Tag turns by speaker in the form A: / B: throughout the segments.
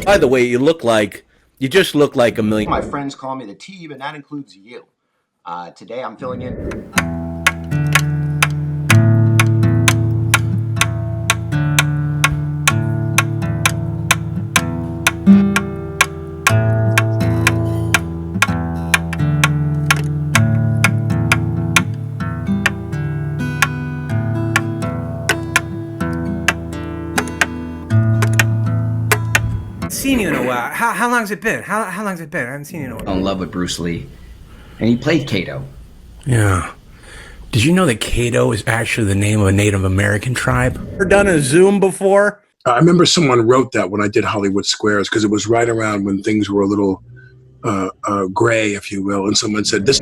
A: By the way, you just look like a million.
B: My friends call me the T, and that includes you. Today I'm filling in.
C: Seen you in a while. How long's it been? How long's it been? I haven't seen you in a while.
D: In love with Bruce Lee, and he played Kato.
E: Yeah. Did you know that Kato is actually the name of a Native American tribe?
A: Ever done a Zoom before?
F: I remember someone wrote that when I did Hollywood Squares, because it was right around when things were a little gray, if you will, and someone said this.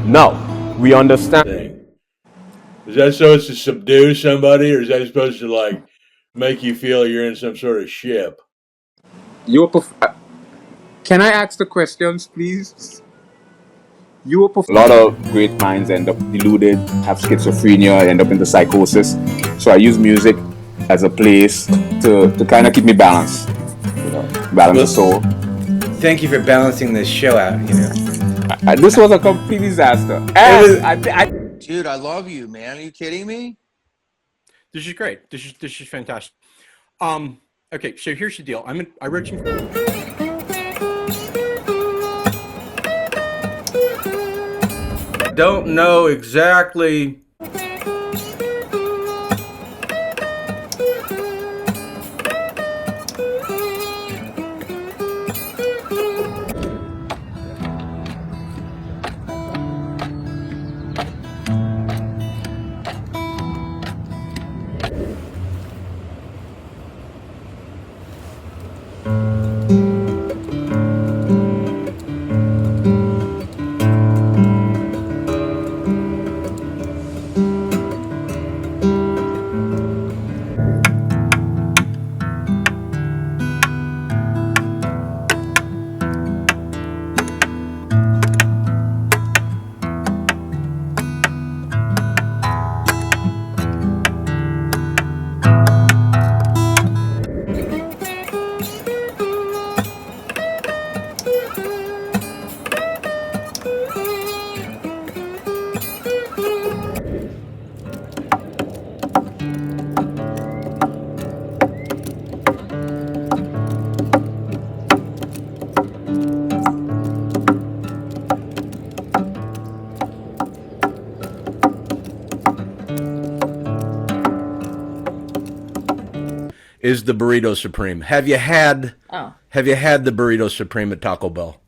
G: No, we understand.
H: Is that supposed to subdue somebody, or is that supposed to like make you feel you're in some sort of ship?
G: Can I ask the questions, please? A lot of great minds end up deluded, have schizophrenia, end up into psychosis. So I use music as a place to kind of keep me balanced, balance the soul.
C: Thank you for balancing this show out.
G: This was a complete disaster.
I: Dude, I love you, man. Are you kidding me?
E: This is great. This is fantastic. Okay, so here's the deal. I wrote some.
A: Don't know exactly. is the burrito supreme. Have you had the burrito supreme at Taco Bell?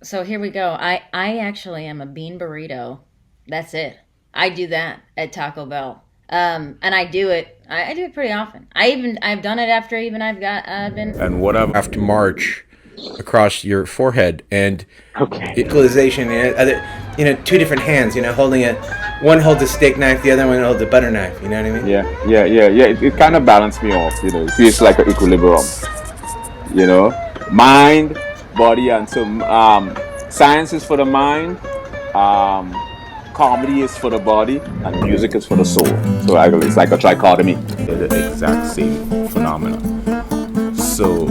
J: So here we go. I actually am a bean burrito. That's it. I do that at Taco Bell. And I do it pretty often. I've done it after I've been.
A: And what after March across your forehead and
C: Equalization, two different hands, holding it. One holds a steak knife, the other one holds a butter knife. You know what I mean?
G: Yeah. It kind of balanced me off. It feels like an equilibrium. Mind, body, and so science is for the mind. Comedy is for the body, and music is for the soul. So it's like a trichotomy.
K: They're the exact same phenomena. So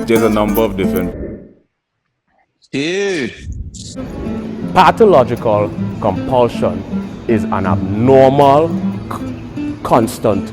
K: there's a number of different.
I: Dude.
K: Pathological compulsion is an abnormal, constant